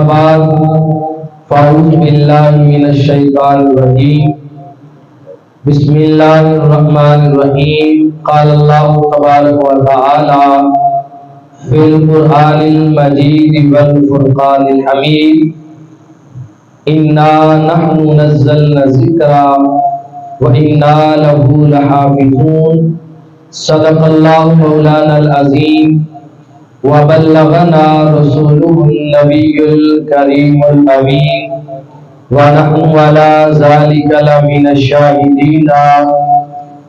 بعد فاعوذ باللہ من الشیطان الرجیم بسم اللہ الرحمن الرحیم قال اللہ تبارک و تعالی فی القرآن المجید والفرقان الحمید انا نحن نزلنا الذکر وانا له لحافظون صدق اللہ مولانا العظیم وبلغنا رسوله النبي الكريم الأمين ونحن على ذلك لمن الشاهدين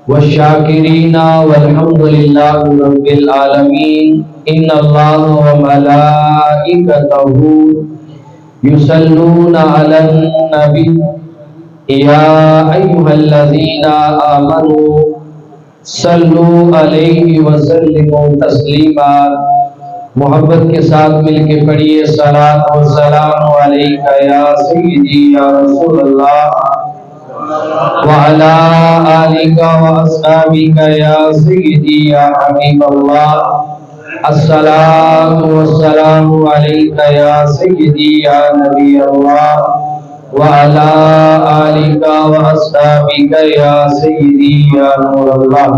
والشاكرين والحمد لله رب العالمين إن الله وملائكته يصلون على النبي يا أيها الذين آمنوا صلوا عليه وسلموا تسليما محبت کے ساتھ مل کے پڑھیے صلاۃ و سلام علیکہ یا سیدی یا رسول اللہ وعلی آلکہ و اصحابکہ یا سیدی یا حبیب اللہ الصلاۃ والسلام علیکہ یا سیدی یا نبی اللہ وعلی آلکہ و اصحابکہ یا سیدی یا نور اللہ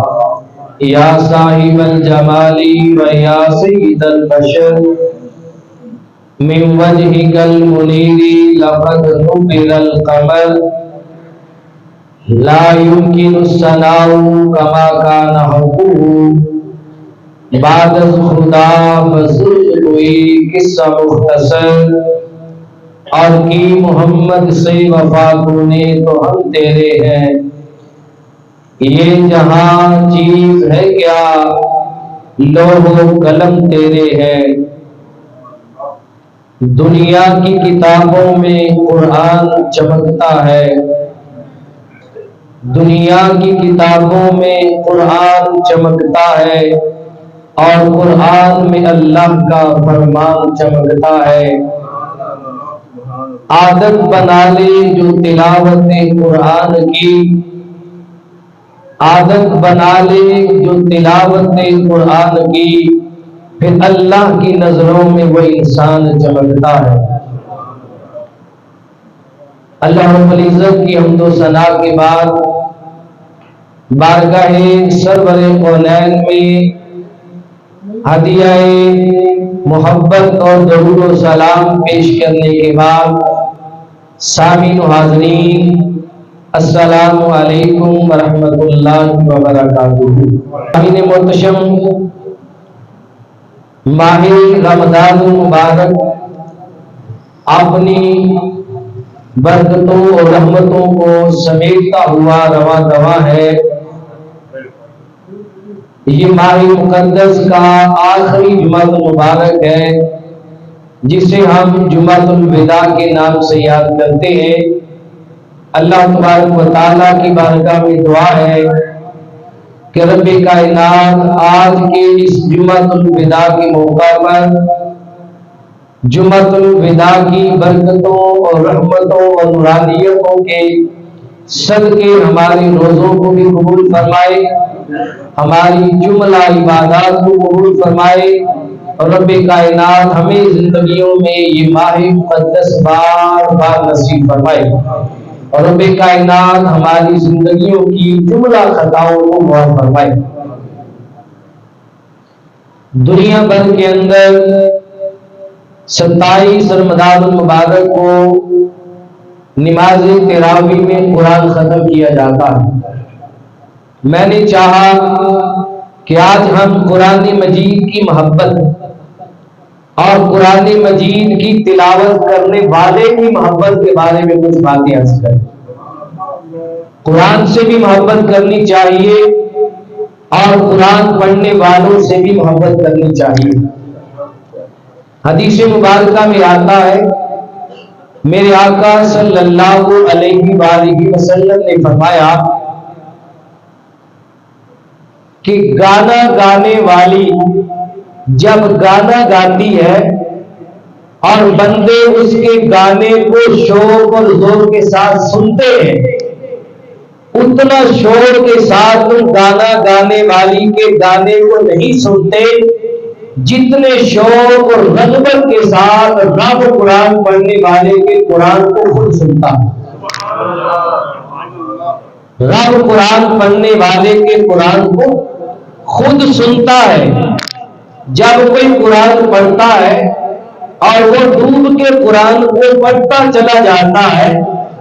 یا صاحب الجمال و یا سید البشر من وجهك المنیر لقد نبر القمر لا يمكن الثناء كما كان حقه بعد خدا فضل کوئی قصہ مختصر اور کی محمد سے وفا کونے تو ہم تیرے ہیں یہ جہاں چیز ہے کیا لوح و قلم تیرے ہے دنیا کی کتابوں میں قرآن چمکتا ہے دنیا کی کتابوں میں قرآن چمکتا ہے اور قرآن میں اللہ کا فرمان چمکتا ہے عادت بنا لے جو تلاوت قرآن کی عادت بنا لے جو تلاوت قرآن کی پھر اللہ کی نظروں میں وہ انسان چمکتا ہے اللہ رب العزت کی حمد و ثنا کے بعد بارگاہ سرور کونین میں ہدیہ محبت اور درود و سلام پیش کرنے کے بعد سامعین و حاضرین السلام علیکم ورحمۃ اللہ وبرکاتہ۔ ماہ محتشم ماہ رمضان المبارک اپنی برکتوں اور رحمتوں کو سمیٹتا ہوا رواں دواں ہے۔ یہ ماہ مقدس کا آخری جمعہ المبارک ہے جسے ہم جمعۃ الوداع کے نام سے یاد کرتے ہیں۔ اللہ تبارک و تعالیٰ کی بارگاہ میں دعا ہے کہ رب کائنات آج کے اس جمعۃ الوداع کے موقع پر جمعۃ الوداع کی برکتوں اور رحمتوں اور نورانیتوں کے صدقے ہماری روزوں کو بھی قبول فرمائے، ہماری جملہ عبادات کو قبول فرمائے اور رب کائنات ہمیں زندگیوں میں یہ ماہ مقدس بار بار نصیب فرمائے اور رب کائنات ہماری زندگیوں کی جملہ خطاؤں کو معاف فرمائے۔ دنیا بھر کے اندر 27 رمضان المبارک کو نماز تراویح میں قرآن ختم کیا جاتا ہے۔ میں نے چاہا کہ آج ہم قرآن مجید کی محبت اور قرآن مجید کی تلاوت کرنے والے کی محبت کے بارے میں کچھ باتیں عرض کریں۔ قرآن سے بھی محبت کرنی چاہیے اور قرآن پڑھنے والوں سے بھی محبت کرنی چاہیے۔ حدیث مبارکہ میں آتا ہے میرے آقا صلی اللہ علیہ وآلہ وسلم نے فرمایا کہ گانا گانے والی جب گانا گاتی ہے اور بندے اس کے گانے کو شوق اور زور کے ساتھ سنتے ہیں، اتنا شور کے ساتھ تم گانا گانے والی کے گانے کو نہیں سنتے جتنے شوق اور رغبت کے ساتھ رب قرآن پڑھنے والے کے قرآن کو خود سنتا ہے۔ رب قرآن پڑھنے والے کے قرآن کو خود سنتا ہے۔ جب کوئی قرآن پڑھتا ہے اور وہ ڈوب کے قرآن کو پڑھتا چلا جاتا ہے،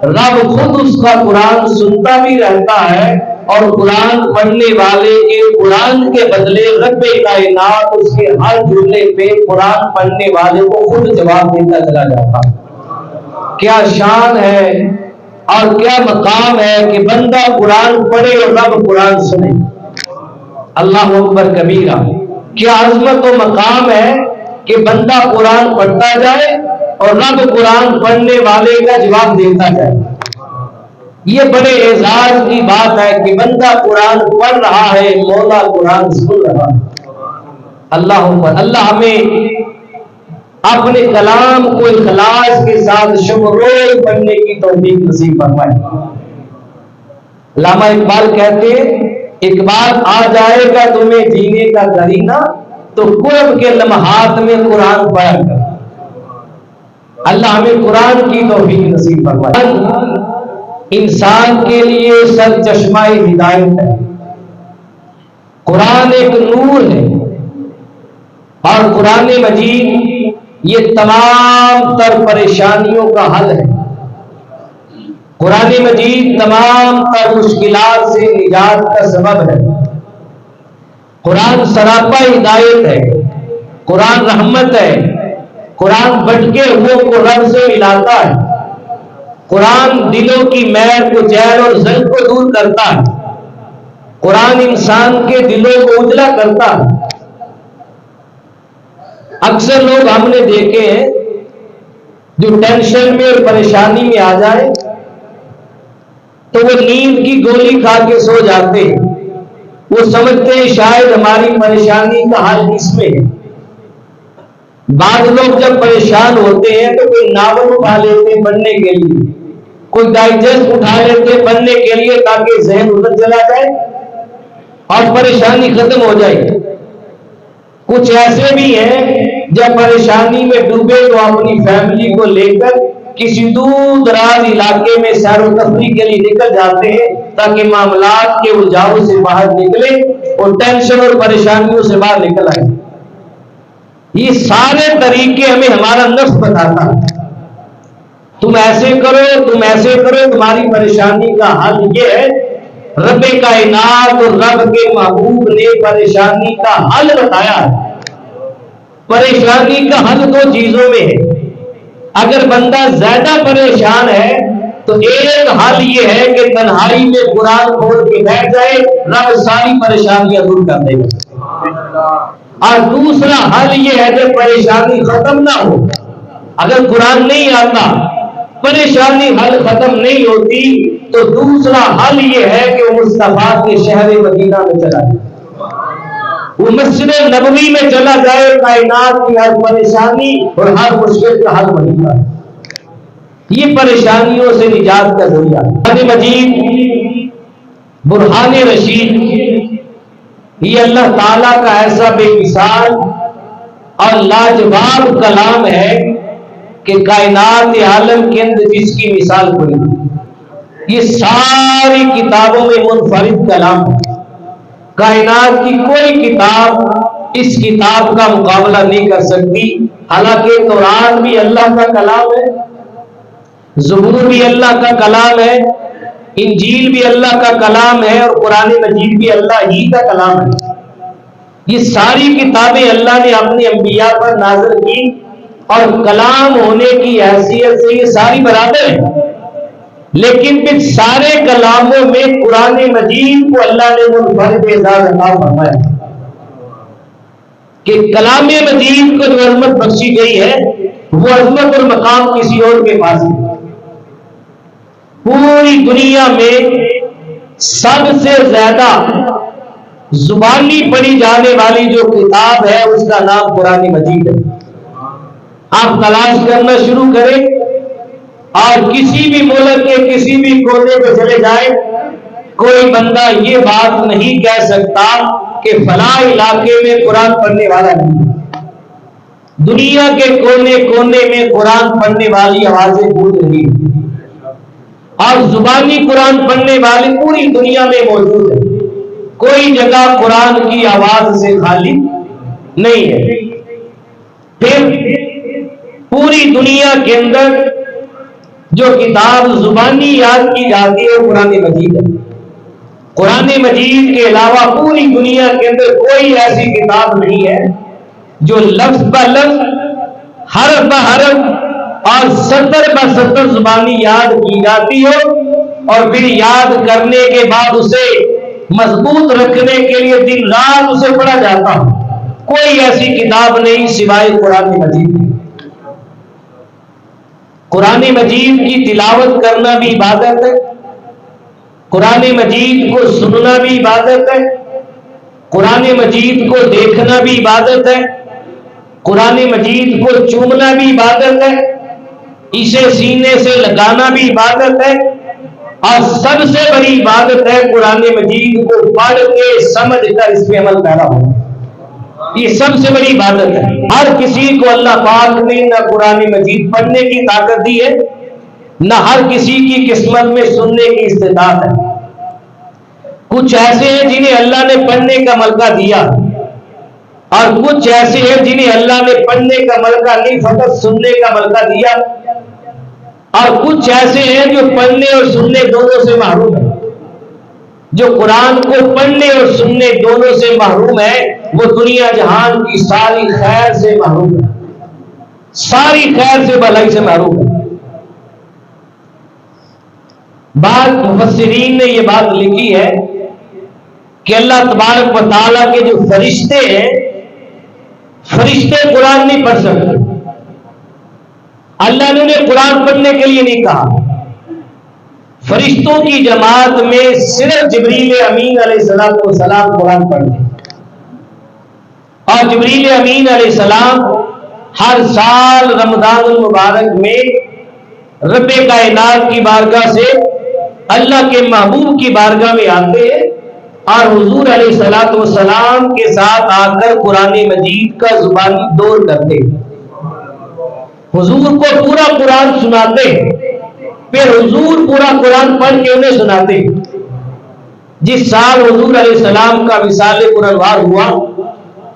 رب خود اس کا قرآن سنتا بھی رہتا ہے، اور قرآن پڑھنے والے کے قرآن کے بدلے رب کائنات اس کے ہر جملے پہ قرآن پڑھنے والے کو خود جواب دیتا چلا جاتا ہے۔ کیا شان ہے اور کیا مقام ہے کہ بندہ قرآن پڑھے اور رب قرآن سنے۔ اللہ اکبر کبیرہ۔ کیا عظمت و مقام ہے کہ بندہ قرآن پڑھتا جائے اور رب قرآن پڑھنے والے کا جواب دیتا جائے۔ یہ بڑے اعزاز کی بات ہے کہ بندہ قرآن پڑھ رہا ہے، مولا قرآن سن رہا ہے۔ اللہ اکبر۔ اللہ ہمیں اپنے کلام کو اخلاص کے ساتھ شب و روز پڑھنے کی توفیق نصیب فرمائے۔ علامہ اقبال کہتے ہیں، اقبال آ جائے گا تمہیں جینے کا کرینہ تو قرب کے لمحات میں قرآن پڑھا کر۔ اللہ ہمیں قرآن کی توفیق نصیب فرمائے۔ انسان کے لیے سر چشمہ ہدایت ہے۔ قرآن ایک نور ہے، اور قرآن مجید یہ تمام تر پریشانیوں کا حل ہے۔ قرآن مجید تمام تر مشکلات سے نجات کا سبب ہے۔ قرآن سراپا ہدایت ہے، قرآن رحمت ہے، قرآن بھٹکے ہوئے کو رب سے ملاتا ہے، قرآن دلوں کی میل کو جیل اور زنگ کو دور کرتا ہے، قرآن انسان کے دلوں کو اجلا کرتا ہے۔ اکثر لوگ ہم نے دیکھے ہیں جو ٹینشن میں اور پریشانی میں آ جائے تو وہ نیند کی گولی کھا کے سو جاتے ہیں۔ وہ سمجھتے ہیں شاید ہماری پریشانی کا حل اس میں ہے۔ بعض لوگ جب پریشان ہوتے ہیں تو کوئی ناول اٹھا لیتے ہیں پڑھنے کے لیے، کوئی ڈائجسٹ اٹھا لیتے ہیں پڑھنے کے لیے تاکہ ذہن ادھر چلا جائے اور پریشانی ختم ہو جائے۔ کچھ ایسے بھی ہیں جب پریشانی میں ڈوبے تو اپنی فیملی کو لے کر کسی دور دراز علاقے میں سیر و تفریح کے لیے نکل جاتے ہیں تاکہ معاملات کے الجھاؤ سے باہر نکلے اور ٹینشن اور پریشانیوں سے باہر نکل آئے۔ یہ سارے طریقے ہمیں ہمارا نفس بتاتا ہے، تم ایسے کرو، تم ایسے کرو، تمہاری پریشانی کا حل یہ ہے۔ رب کائنات اور رب کے محبوب نے پریشانی کا حل بتایا ہے۔ پریشانی کا حل دو چیزوں میں ہے۔ اگر بندہ زیادہ پریشان ہے تو ایک حل یہ ہے کہ تنہائی میں قرآن کھول کے بیٹھ جائے، رب ساری پریشانیاں دور کر دے گا۔ اور دوسرا حل یہ ہے کہ پریشانی ختم نہ ہو، اگر قرآن نہیں آتا، پریشانی حل ختم نہیں ہوتی، تو دوسرا حل یہ ہے کہ وہ مصطفیٰ کے شہر مدینہ میں چلا جائے، وہ مسجد نبوی میں چلا جائے، کائنات کی ہر پریشانی اور ہر مشکل کا حل وہی ہے۔ یہ پریشانیوں سے نجات کا ذریعہ۔ قرآن مجید برہان رشید یہ اللہ تعالیٰ کا ایسا بے مثال اور لاجواب کلام ہے کہ کائنات عالم کے اندر جس کی مثال کوئی نہیں۔ یہ ساری کتابوں میں منفرد کلام ہے۔ کائنات کی کوئی کتاب اس کتاب کا مقابلہ نہیں کر سکتی۔ حالانکہ قرآن بھی اللہ کا کلام ہے، زبور بھی اللہ کا کلام ہے، انجیل بھی اللہ کا کلام ہے، اور قرآن مجید بھی اللہ ہی کا کلام ہے۔ یہ ساری کتابیں اللہ نے اپنے انبیاء پر نازل کی، اور کلام ہونے کی حیثیت سے یہ ساری برابر ہیں، لیکن پھر سارے کلاموں میں قرآن مجید کو اللہ نے منفرد اعزاز عطا فرمایا کہ کلام مجید کو جو عظمت بخشی گئی ہے وہ عظمت اور مقام کسی اور کے پاس نہیں۔ پوری دنیا میں سب سے زیادہ زبانی پڑھی جانے والی جو کتاب ہے اس کا نام قرآن مجید ہے۔ آپ تلاش کرنا شروع کریں اور کسی بھی ملک کے کسی بھی کونے پہ چلے جائیں، کوئی بندہ یہ بات نہیں کہہ سکتا کہ فلاں علاقے میں قرآن پڑھنے والا نہیں۔ دنیا کے کونے کونے میں قرآن پڑھنے والی آوازیں گونج رہی ہیں، اور زبانی قرآن پڑھنے والی پوری دنیا میں موجود ہے۔ کوئی جگہ قرآن کی آواز سے خالی نہیں ہے۔ پھر پوری دنیا کے اندر جو کتاب زبانی یاد کی جاتی ہے وہ قرآن مجید ہے۔ قرآن مجید کے علاوہ پوری دنیا کے اندر کوئی ایسی کتاب نہیں ہے جو لفظ بہ لفظ، حرف بہ حرف اور سطر بہ سطر زبانی یاد کی جاتی ہو، اور پھر یاد کرنے کے بعد اسے مضبوط رکھنے کے لیے دن رات اسے پڑھا جاتا ہو۔ کوئی ایسی کتاب نہیں سوائے قرآن مجید کی۔ قرآن مجید کی تلاوت کرنا بھی عبادت ہے، قرآن مجید کو سننا بھی عبادت ہے، قرآن مجید کو دیکھنا بھی عبادت ہے، قرآن مجید کو چومنا بھی عبادت ہے، اسے سینے سے لگانا بھی عبادت ہے، اور سب سے بڑی عبادت ہے قرآن مجید کو پڑھ کے سمجھ کر اس پہ عمل پیرا ہو۔ یہ سب سے بڑی عبادت ہے۔ ہر کسی کو اللہ پاک نے نہ قرآن مجید پڑھنے کی طاقت دی ہے، نہ ہر کسی کی قسمت میں سننے کی استطاعت ہے۔ کچھ ایسے ہیں جنہیں اللہ نے پڑھنے کا ملکہ دیا، اور کچھ ایسے ہیں جنہیں اللہ نے پڑھنے کا ملکہ نہیں فقط سننے کا ملکہ دیا، اور کچھ ایسے ہیں جو پڑھنے اور سننے دونوں سے محروم ہیں۔ جو قرآن کو پڑھنے اور سننے دونوں سے محروم ہے وہ دنیا جہان کی ساری خیر سے محروم ہے، ساری خیر سے بھلائی سے محروم ہے۔ بعض مفسرین نے یہ بات لکھی ہے کہ اللہ تبارک و تعالیٰ کے جو فرشتے ہیں، فرشتے قرآن نہیں پڑھ سکتے۔ اللہ نے انہیں قرآن پڑھنے کے لیے نہیں کہا۔ فرشتوں کی جماعت میں صرف جبریل امین علیہ السلام قرآن پڑھتے، اور جبریل امین علیہ السلام ہر سال رمضان المبارک میں رب کائنات کی بارگاہ سے اللہ کے محبوب کی بارگاہ میں آتے ہیں، اور حضور علیہ السلام کے ساتھ آ کر قرآن مجید کا زبانی دور کرتے، حضور کو پورا قرآن سناتے، پھر حضور پورا قرآن پڑھ کے انہیں سناتے۔ جس سال حضور علیہ السلام کا وصال قرآن ہوا،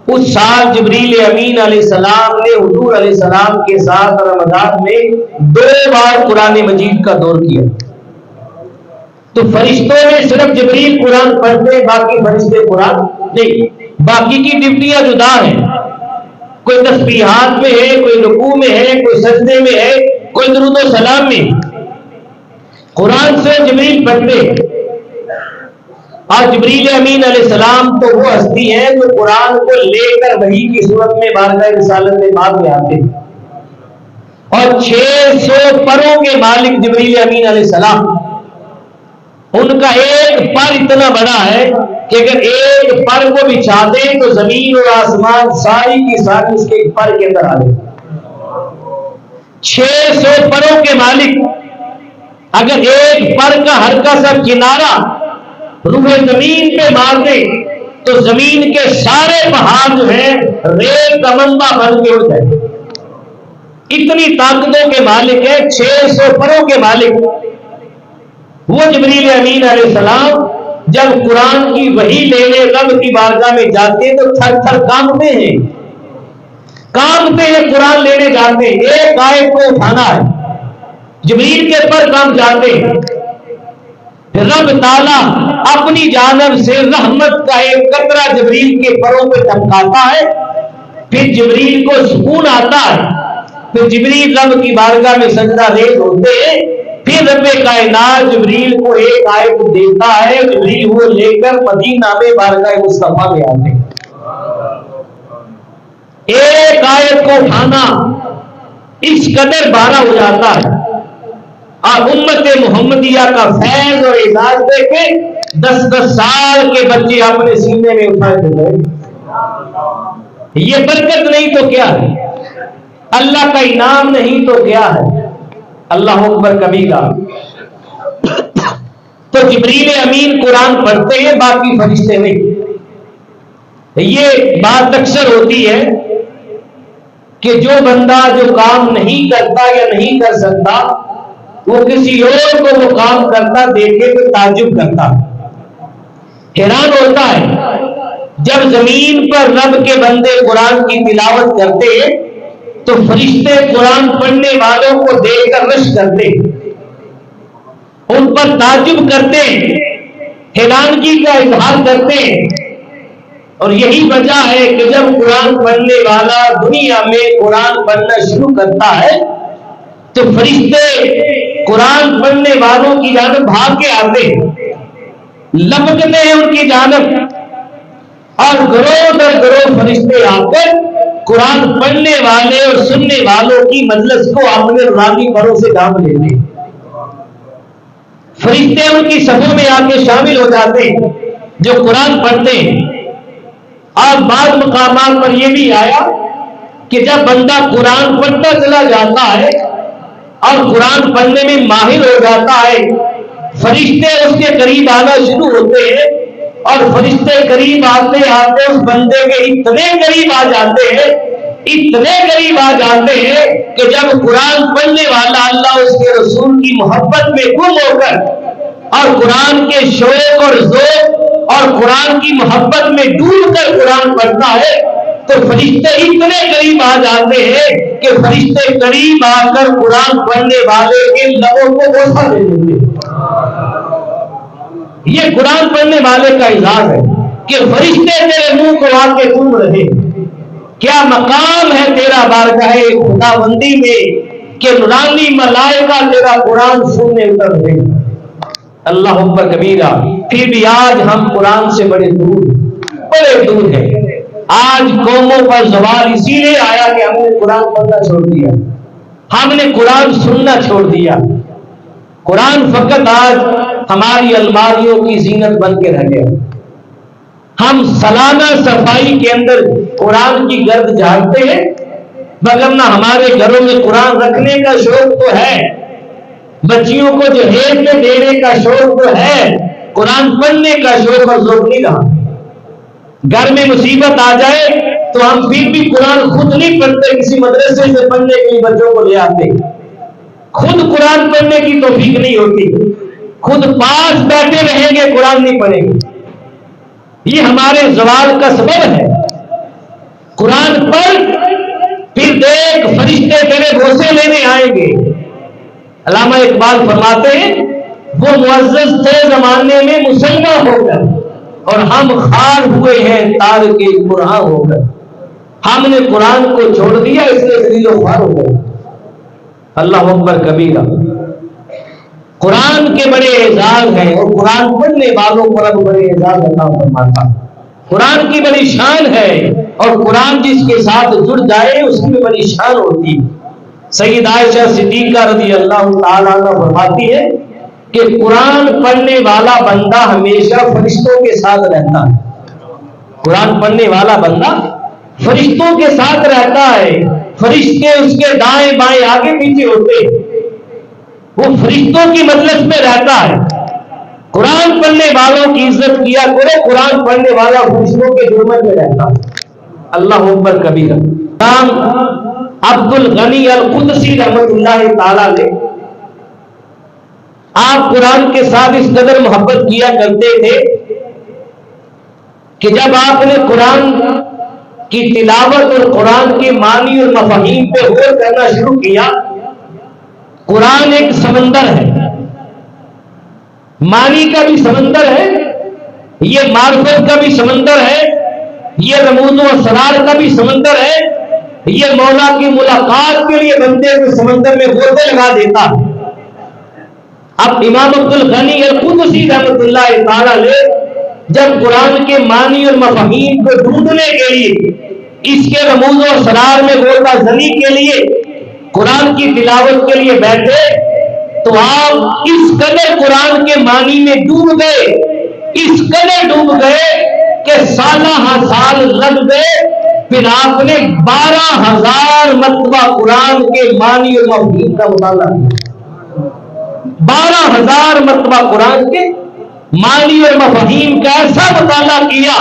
اس سال جبریل امین علیہ السلام نے حضور علیہ السلام کے ساتھ رمضان میں 2 بار قرآن مجید کا دور کیا۔ تو فرشتوں میں صرف جبریل قرآن پڑھتے، باقی فرشتے قرآن نہیں۔ باقی کی ڈیوٹیاں جدا ہیں، کوئی تسبیحات میں ہے، کوئی رکوع میں ہے، کوئی سجدے میں ہے، کوئی درود و سلام میں۔ قرآن سے جبریل پڑھتے، اور جبریل امین علیہ السلام تو وہ ہستی ہیں جو قرآن کو لے کر وحی کی صورت میں بارگاہ رسالت پاک میں آتے، اور 600 پروں کے مالک جبریل امین علیہ السلام، ان کا ایک پر اتنا بڑا ہے کہ اگر ایک پر کو بچھا دیں تو زمین اور آسمان ساری کی ساری اس کے پر کے اندر آ جائے۔ 600 پروں کے مالک اگر ایک پر کا ہلکا سا کنارہ روح زمین پہ مار دے تو زمین کے سارے پہاڑ جو ہیں ریت کا منبع بن کے اڑ جائے۔ اتنی طاقتوں کے مالک ہے، 600 پروں کے مالک وہ جبریل امین علیہ السلام جب قرآن کی وحی لینے رب کی بارگاہ میں جاتے تو تھر تھر کانپتے ہیں، قرآن لینے جاتے، ایک آیت کو اٹھانا ہے، جبریل کے پر کانپ جاتے، رب تعالیٰ اپنی جانب سے رحمت کا ایک قطرہ جبریل کے پروں پہ ٹپکاتا ہے، پھر جبریل کو سکون آتا ہے، پھر جبریل رب کی بارگاہ میں سجدہ ریز ہوتے ہیں، پھر رب کائنات جبریل کو ایک آیت دیتا ہے، جبریل وہ لے کر مدینہ میں بارگاہ مصطفیٰ میں آتے ہیں۔ ایک آیت کو اٹھانا اس قدر بھارا ہو جاتا ہے، اور امت محمدیہ کا فیض اور اعزاز دے کے 10 سال کے بچے اپنے سینے میں اٹھائے تھے۔ یہ برکت نہیں تو کیا ہے؟ اللہ کا انعام نہیں تو کیا ہے؟ اللہ اکبر کبیرہ۔ تو جبریل امین قرآن پڑھتے ہیں، باقی فرشتے نہیں۔ یہ بات اکثر ہوتی ہے کہ جو بندہ جو کام نہیں کرتا یا نہیں کر سکتا وہ کسی اور کو وہ کام کرتا دیکھے تو تعجب کرتا، حیران ہوتا ہے۔ جب زمین پر رب کے بندے قرآن کی تلاوت کرتے تو فرشتے قرآن پڑھنے والوں کو دیکھ کر رشک کرتے، ان پر تعجب کرتے، حیرانگی کا اظہار کرتے۔ اور یہی وجہ ہے کہ جب قرآن پڑھنے والا دنیا میں قرآن پڑھنا شروع کرتا ہے تو فرشتے قرآن پڑھنے والوں کی جانب بھاگ کے آتے ہیں، لپکتے ہیں ان کی جانب، اور گروہ در گروہ فرشتے آ کر قرآن پڑھنے والے اور سننے والوں کی مجلس کو اپنے نورانی پروں سے ڈھانپ لیتے ہیں۔ فرشتے ان کی صفوں میں آ کے شامل ہو جاتے ہیں جو قرآن پڑھتے ہیں۔ اور بعض مقامات پر یہ بھی آیا کہ جب بندہ قرآن پڑھتا چلا جاتا ہے اور قرآن پڑھنے میں ماہر ہو جاتا ہے، فرشتے اس کے قریب آنا شروع ہوتے ہیں، اور فرشتے قریب آتے آتے اس بندے کے اتنے قریب آ جاتے ہیں، اتنے قریب آ جاتے ہیں کہ جب قرآن پڑھنے والا اللہ اس کے رسول کی محبت میں گم ہو کر اور قرآن کے شوق اور ذوق اور قرآن کی محبت میں ڈوب کر قرآن پڑھتا ہے تو فرشتے اتنے قریب آ جاتے ہیں کہ فرشتے قریب آ کر قرآن پڑھنے والے کے لبوں کو بوسہ دے دیتے ہیں۔ یہ قرآن پڑھنے والے کا اعزاز ہے کہ فرشتے تیرے منہ کو آ کے سن رہے، کیا مقام ہے تیرا بارگاہ خداوندی میں کہ نورانی ملائکہ تیرا قرآن سننے اتر رہے۔ اللہ اکبر کبیرہ۔ پھر بھی آج ہم قرآن سے بڑے دور ہیں۔ آج قوموں پر زوال اسی لیے آیا کہ ہم نے قرآن پڑھنا چھوڑ دیا، ہم نے قرآن سننا چھوڑ دیا۔ قرآن فقط آج ہماری الماریوں کی زینت بن کے رہ گیا۔ ہم سالانہ صفائی کے اندر قرآن کی گرد جھاڑتے ہیں، مگر نہ ہمارے گھروں میں قرآن رکھنے کا شوق تو ہے، بچیوں کو جہیز میں دینے کا شوق تو ہے، قرآن پڑھنے کا شوق اور ذوق نہیں رہا۔ گھر میں مصیبت آ جائے تو ہم پھر بھی قرآن خود نہیں پڑھتے، کسی مدرسے سے پڑھنے کے لیے بچوں کو لے آتے، خود قرآن پڑھنے کی توفیق نہیں ہوتی، خود پاس بیٹھے رہیں گے قرآن نہیں پڑھیں گے۔ یہ ہمارے زوال کا سبب ہے۔ قرآن پڑھ، پھر دیکھ فرشتے تیرے بوسے لینے آئیں گے۔ علامہ اقبال فرماتے ہیں وہ معزز تھے زمانے میں مسلمان ہو کر، اور ہم خار ہوئے ہیں تارک قرآن ہو کر۔ ہم نے قرآن کو چھوڑ دیا اس لیے ذلیل و خوار ہو گئے۔ اللہ اکبر کبیرہ۔ قرآن کے بڑے اعزاز ہیں اور قرآن پڑھنے والوں پر اب بڑے اعزاز عطا فرماتا۔ قرآن کی بڑی شان ہے، اور قرآن جس کے ساتھ جڑ جائے اس کی بڑی شان ہوتی۔ سید عائشہ صدیقہ رضی اللہ تعالیٰ عنہ فرماتی ہے کہ قرآن پڑھنے والا بندہ ہمیشہ فرشتوں کے ساتھ رہتا ہے۔ قرآن پڑھنے والا بندہ فرشتوں کے ساتھ رہتا ہے، فرشتے اس کے دائیں بائیں آگے پیچھے ہوتے، وہ فرشتوں کی مجلس میں رہتا ہے۔ قرآن پڑھنے والوں کی عزت کیا کرو، قرآن پڑھنے والا فرشتوں کے جرمن میں رہتا ہے۔ اللہ اکبر کبیرہ۔ امام عبد الغنی القدسی رحمۃ اللہ تعالی علیہ، آپ قرآن کے ساتھ اس قدر محبت کیا کرتے تھے کہ جب آپ نے قرآن کی تلاوت اور قرآن کے معنی اور مفاہیم پہ غور کرنا شروع کیا، قرآن ایک سمندر ہے، معنی کا بھی سمندر ہے، یہ معرفت کا بھی سمندر ہے، یہ رموز و اسرار کا بھی سمندر ہے، یہ مولا کی ملاقات کے لیے بندے کو سمندر میں غوطے لگا دیتا۔ اب امام عبد الغنی القدسی رحمۃ اللہ تعالی علیہ جب قرآن کے معنی اور مفاہیم کو ڈھونڈنے کے لیے، اس کے رموز و اسرار میں غوطہ زنی کے لیے، قرآن کی تلاوت کے لیے بیٹھے تو آپ اس قدر قرآن کے معنی میں ڈوب گئے، اس قدر ڈوب گئے کہ سالہ ہر سال لگ گئے۔ پھر آپ نے 12,000 مرتبہ قرآن کے معنی اور مفاہیم کا مطالعہ کیا۔ 12,000 مرتبہ قرآن کے معنی اور مفاہیم کا ایسا مطالعہ کیا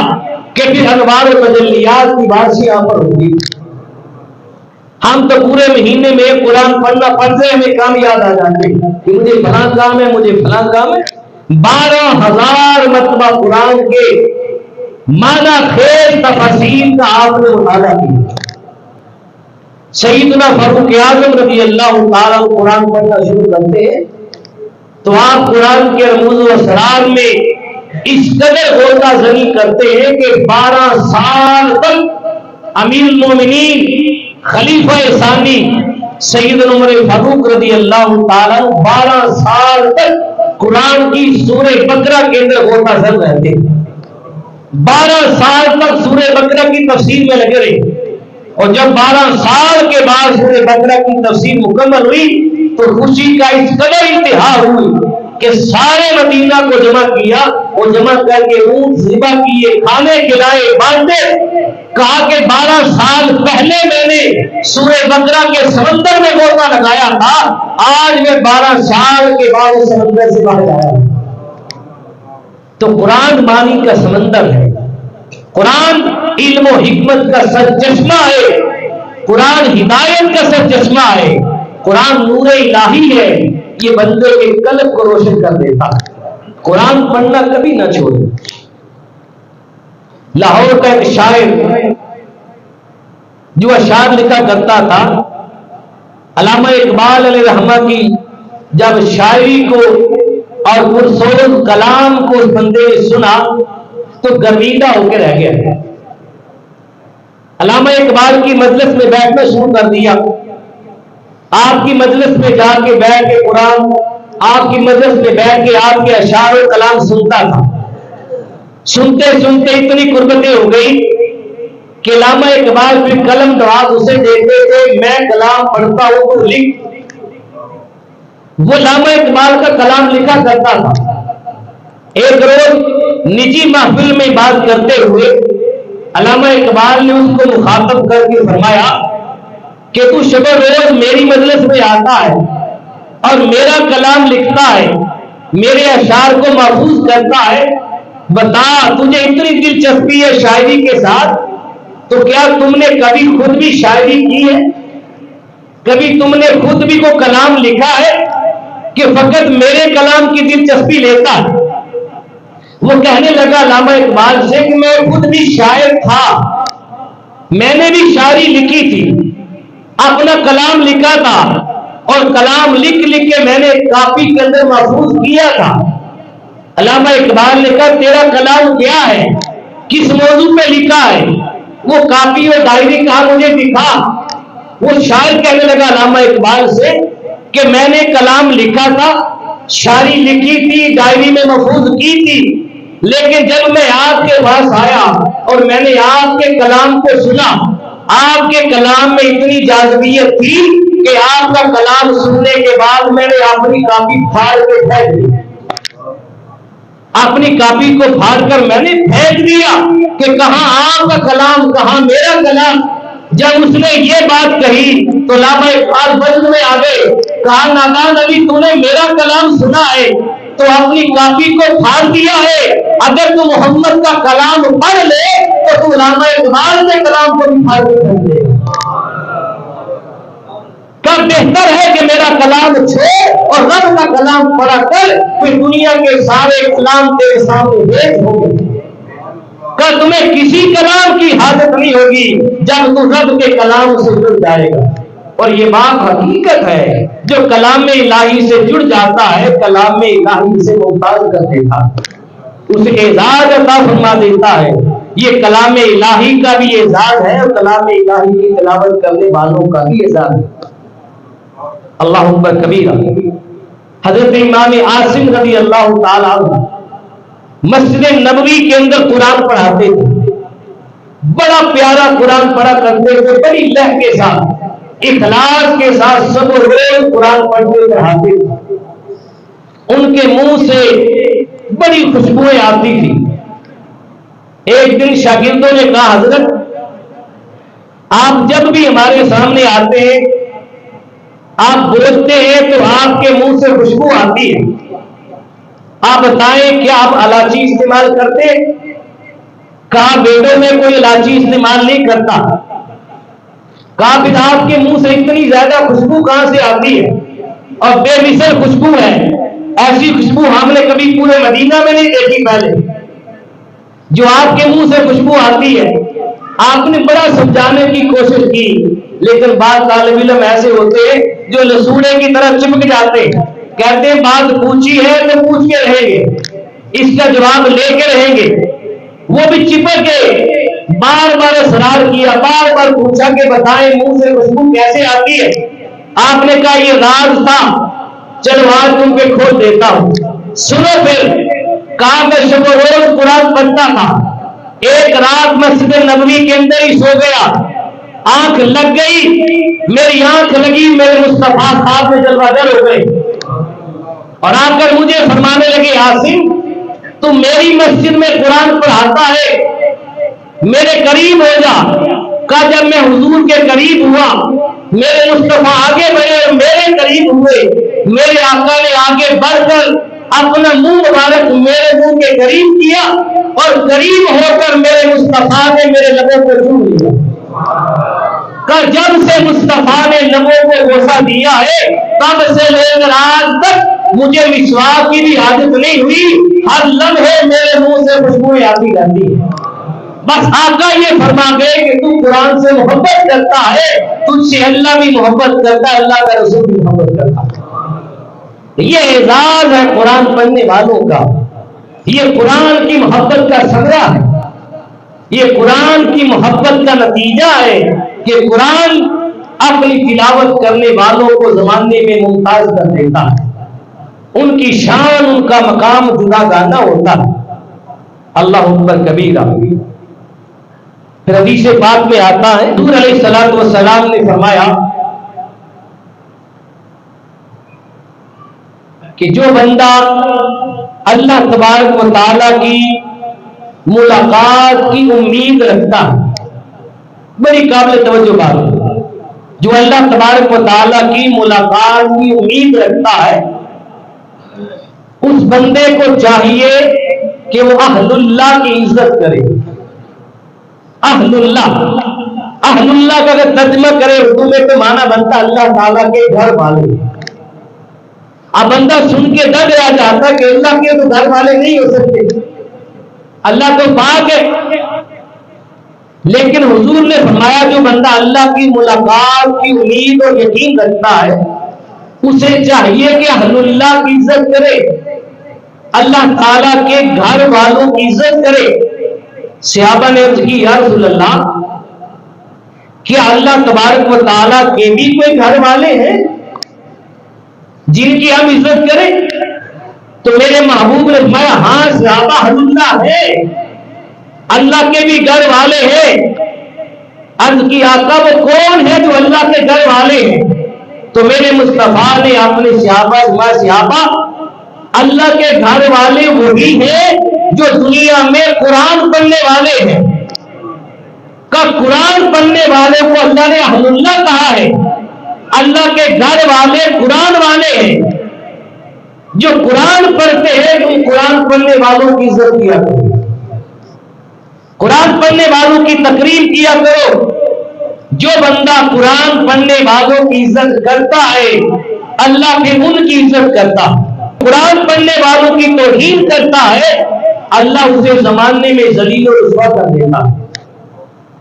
کہ پھر انوار و تجلیات کی بارش یہاں پر ہوگی۔ ہم تو پورے مہینے میں ایک قرآن پڑھنا پڑتے ہیں، ہمیں کام یاد آ جاتے ہیں کہ مجھے فلاں کام ہے، مجھے فلاں کام ہے۔ 12,000 مرتبہ قرآن کے معنی خیز تفاسیر کا آپ نے مطالعہ کیا۔ سیدنا فاروق اعظم رضی اللہ تعالیٰ قرآن پڑھنا شروع کرتے ہیں تو آپ قرآن کے رموز و اسرار میں اس قدر غوطہ زنی کرتے ہیں کہ 12 سال تک امیر المومنین خلیفہ ثانی سیدنا عمر فاروق رضی اللہ تعالیٰ 12 سال تک قرآن کی سورہ بقرہ کے اندر غوطہ زن رہتے ہیں، 12 سال تک سورہ بقرہ کی تفسیر میں لگے رہے، اور جب 12 سال کے بعد سورہ بقرہ کی تفسیر مکمل ہوئی تو خوشی کا اس قدر انتہا ہوئی کہ سارے مدینہ کو جمع کیا، اور جمع کر کے اونٹ ذبح کیے، کھانے کھلائے، بانٹے، کہا کہ 12 سال پہلے میں نے سورہ بقرہ کے سمندر میں غوطہ لگایا تھا، آج میں 12 سال کے بعد سمندر سے باہر آیا۔ تو قرآن معنی کا سمندر ہے، قرآن علم و حکمت کا سرچشمہ ہے، قرآن ہدایت کا سرچشمہ ہے، قرآن نور الہی ہے، یہ بندے کے قلب کو روشن کر دیتا۔ قرآن پڑھنا کبھی نہ چھوڑے۔ لاہور کا ایک شاعر جو اشعار لکھا کرتا تھا، علامہ اقبال علیہ رحمہ کی جب شاعری کو اور پرسوز کلام کو اس بندے نے سنا تو گرویدہ ہو کے رہ گیا۔ علامہ اقبال کی مجلس میں بیٹھنا شروع کر دیا، آپ کی مجلس میں جا کے بیٹھ کے قرآن، آپ کی مجلس میں بیٹھ کے آپ کے اشعار و کلام سنتا تھا۔ سنتے سنتے اتنی قربتیں ہو گئی کہ علامہ اقبال پھر قلم دراز اسے دیتے تھے، میں کلام پڑھتا ہوں تو لکھ۔ وہ علامہ اقبال کا کلام لکھا کرتا تھا۔ ایک روز نجی محفل میں بات کرتے ہوئے علامہ اقبال نے اس کو مخاطب کر کے فرمایا کہ تو شب روز میری مجلس میں آتا ہے اور میرا کلام لکھتا ہے، میرے اشعار کو محفوظ کرتا ہے، بتا تجھے اتنی دلچسپی ہے شاعری کے ساتھ تو کیا تم نے کبھی خود بھی شاعری کی ہے؟ کبھی تم نے خود بھی کو کلام لکھا ہے کہ فقط میرے کلام کی دلچسپی لیتا ہے؟ وہ کہنے لگا علامہ اقبال سے کہ میں خود بھی شاعر تھا، میں نے بھی شاعری لکھی تھی، اپنا کلام لکھا تھا، اور کلام لکھ لکھ کے میں نے کاپی کے اندر محفوظ کیا تھا۔ علامہ اقبال نے کہا تیرا کلام کیا ہے، کس موضوع پہ لکھا ہے؟ وہ کاپی اور ڈائری کہا مجھے دکھا۔ وہ شاعر کہنے لگا علامہ اقبال سے کہ میں نے کلام لکھا تھا، شاعری لکھی تھی، ڈائری میں محفوظ کی تھی، لیکن جب میں آپ کے پاس آیا اور میں نے آپ کے کلام کو سنا، آپ کے کلام میں اتنی جاذبیت تھی کہ آپ کا کلام سننے کے بعد میں نے اپنی کاپی پھاڑ کے پھینک دی، اپنی کاپی کو پھاڑ کر میں نے پھینک دیا کہ کہاں آپ کا کلام کہاں میرا کلام۔ جب اس نے یہ بات کہی تو علامہ اقبال وزن میں آ گئے، کہا نادان علی تو نے میرا کلام سنا ہے تو اپنی کاپی کو پھاڑ دیا ہے، اگر تو محمد کا کلام پڑھ لے تو علامہ اقبال کے کلام کو بھی پھاڑ کے پھینک دے۔ کب بہتر ہے کہ میرا کلام چھوڑ اور رب کا کلام پڑھا کر، پھر دنیا کے سارے کلام تیرے سامنے پیش ہوں گے۔ کہ تمہیں کسی کلام کی حاجت نہیں ہوگی جب تو رب کے کلام سے جڑ جائے گا۔ اور یہ بات حقیقت ہے، جو کلام الہی سے جڑ جاتا ہے کلام الہی سے ممتاز کر دیتا ہے، اسے اعزاز عطا فرما دیتا ہے۔ یہ کلام الہی کا بھی اعزاز ہے اور کلام الہی کی تلاوت کرنے والوں کا بھی اعزاز ہے۔ اللہ اکبر کبیرہ۔ حضرت امام عاصم رضی اللہ تعالیٰ عنہ مسجد نبوی کے اندر قرآن پڑھاتے تھے، بڑا پیارا قرآن پڑھا کرتے تھے، بڑی لہجے کے ساتھ، اخلاص کے ساتھ سب روز قرآن پڑھتے پڑھاتے تھے۔ ان کے منہ سے بڑی خوشبوئیں آتی تھی۔ ایک دن شاگردوں نے کہا حضرت آپ جب بھی ہمارے سامنے آتے ہیں، آپ بولتے ہیں تو آپ کے منہ سے خوشبو آتی ہے، آپ بتائیں کیا آپ الائچی استعمال کرتے ہیں؟ کہا بیٹوں میں کوئی الائچی استعمال نہیں کرتا۔ کہا پھر آپ کے منہ سے اتنی زیادہ خوشبو کہاں سے آتی ہے؟ اور بے مثل خوشبو ہے، ایسی خوشبو ہم نے کبھی پورے مدینہ میں نہیں دیکھی پہلے، جو آپ کے منہ سے خوشبو آتی ہے۔ آپ نے بڑا سمجھانے کی کوشش کی، لیکن بعض طالب علم ایسے ہوتے ہیں جو لسوڑے کی طرح چپک جاتے ہیں، کہتے ہیں بات پوچھی ہے تو پوچھ کے رہیں گے، اس کا جواب لے کے رہیں گے۔ وہ بھی چپک گئے، بار بار اصرار کیا، بار بار پوچھا کہ بتائیں منہ سے خوشبو کیسے آتی ہے؟ آپ نے کہا یہ راز تھا، چلو آج تم پہ کھول دیتا ہوں، سنو پھر۔ کہا کہ شب و روز قرآن پڑھتا تھا، ایک رات مسجد نبوی کے اندر ہی سو گیا، آنکھ لگ گئی، میری آنکھ لگی، میرے مصطفیٰ صاحب میں جلوہ گر ہو گئے، اور آ کر مجھے فرمانے لگے عاصم تو میری مسجد میں قرآن پڑھاتا ہے، میرے قریب ہو جا۔ کہا جب میں حضور کے قریب ہوا، میرے مصطفیٰ آگے بڑھے اور میرے قریب ہوئے، میرے آقا نے آگے بڑھ کر اپنا منہ مبارک میرے منہ کے قریب کیا، اور قریب ہو کر میرے مصطفیٰ نے میرے لبوں کو چھو لیا۔ کہ جب سے مصطفیٰ نے لبوں کو بوسہ دیا ہے، تب سے لے کر آج تک مجھے مسواک کی بھی عادت نہیں ہوئی، ہر لمحے میرے منہ سے خوشبوئیں آتی رہتی ہے۔ بس آقا یہ فرما گئے کہ تو قرآن سے محبت کرتا ہے، تجھ سے اللہ بھی محبت کرتا ہے، اللہ کا رسول بھی محبت کرتا ہے۔ یہ اعزاز ہے قرآن پڑھنے والوں کا، یہ قرآن کی محبت کا ثمرہ ہے، یہ قرآن کی محبت کا نتیجہ ہے کہ قرآن اپنی تلاوت کرنے والوں کو زمانے میں ممتاز کر دیتا ہے، ان کی شان، ان کا مقام جدا گانا ہوتا ہے۔ اللہ اکبر کبیرہ۔ پھر حدیث پاک میں آتا ہے، حضور علیہ الصلوۃ والسلام نے فرمایا کہ جو بندہ اللہ تبارک و تعالیٰ کی ملاقات کی امید رکھتا ہے، بڑی قابل توجہ بات، جو اللہ تبارک و تعالیٰ کی ملاقات کی امید رکھتا ہے، اس بندے کو چاہیے کہ وہ اہل اللہ کی عزت کرے۔ اہل اللہ کا اگر ترجمہ کرے اردو میں تو معنی بنتا اللہ تعالیٰ کے گھر والے۔ اب بندہ سن کے ڈر آ جاتا کہ اللہ کے تو گھر والے نہیں ہو سکتے، اللہ تو پاک ہے، لیکن حضور نے فرمایا جو بندہ اللہ کی ملاقات کی امید اور یقین رکھتا ہے، اسے چاہیے کہ اہل اللہ کی عزت کرے، اللہ تعالیٰ کے گھر والوں کی عزت کرے۔ صحابہ نے عرض کی یا رسول اللہ، کیا اللہ تبارک و تعالیٰ کے بھی کوئی گھر والے ہیں جن کی ہم عزت کریں؟ تو میرے محبوب نے فرمایا ہاں صحابہ اہل اللہ ہے، اللہ کے بھی گھر والے ہیں۔ عرض کی آقا وہ کون ہے جو اللہ کے گھر والے ہیں؟ تو میرے مصطفیٰ نے اپنے صحابہ اللہ کے گھر والے وہی ہیں جو دنیا میں قرآن پڑھنے والے ہیں۔ کا قرآن پڑھنے والے کو اللہ نے اہل اللہ کہا ہے، اللہ کے گھر والے قرآن والے ہیں۔ جو قرآن پڑھتے ہیں تم قرآن پڑھنے والوں کی عزت کیا کرو، قرآن پڑھنے والوں کی تقریم کیا کرو۔ جو بندہ قرآن پڑھنے والوں کی عزت کرتا ہے، اللہ بھی ان کی عزت کرتا ہے۔ قرآن پڑھنے والوں کی توہین کرتا ہے، اللہ اسے زمانے میں ذلیل و رسوا کر دیتا ہے،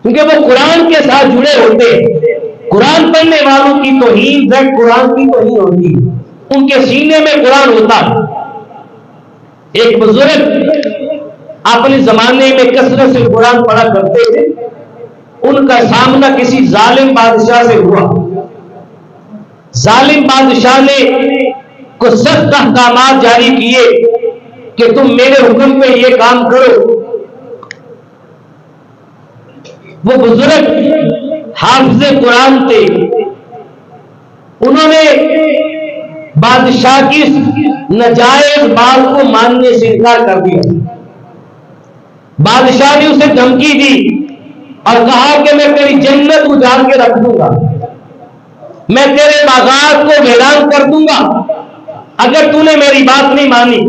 کیونکہ وہ قرآن کے ساتھ جڑے ہوتے ہیں۔ قرآن پڑھنے والوں کی توہین قرآن کی توہین ہوتی ہے، ان کے سینے میں قرآن ہوتا ہے۔ ایک بزرگ اپنے زمانے میں کثرت سے قرآن پڑھا کرتے تھے، ان کا سامنا کسی ظالم بادشاہ سے ہوا۔ ظالم بادشاہ نے کو سخت احکامات جاری کیے کہ تم میرے حکم پہ یہ کام کرو۔ وہ بزرگ حافظ قرآن تھے، انہوں نے بادشاہ کی ناجائز بات کو ماننے سے انکار کر دیا۔ بادشاہ نے اسے دھمکی دی اور کہا کہ میں تیری جنت اجاڑ کے رکھ دوں گا، میں تیرے باغات کو ویران کر دوں گا اگر تو نے میری بات نہیں مانی۔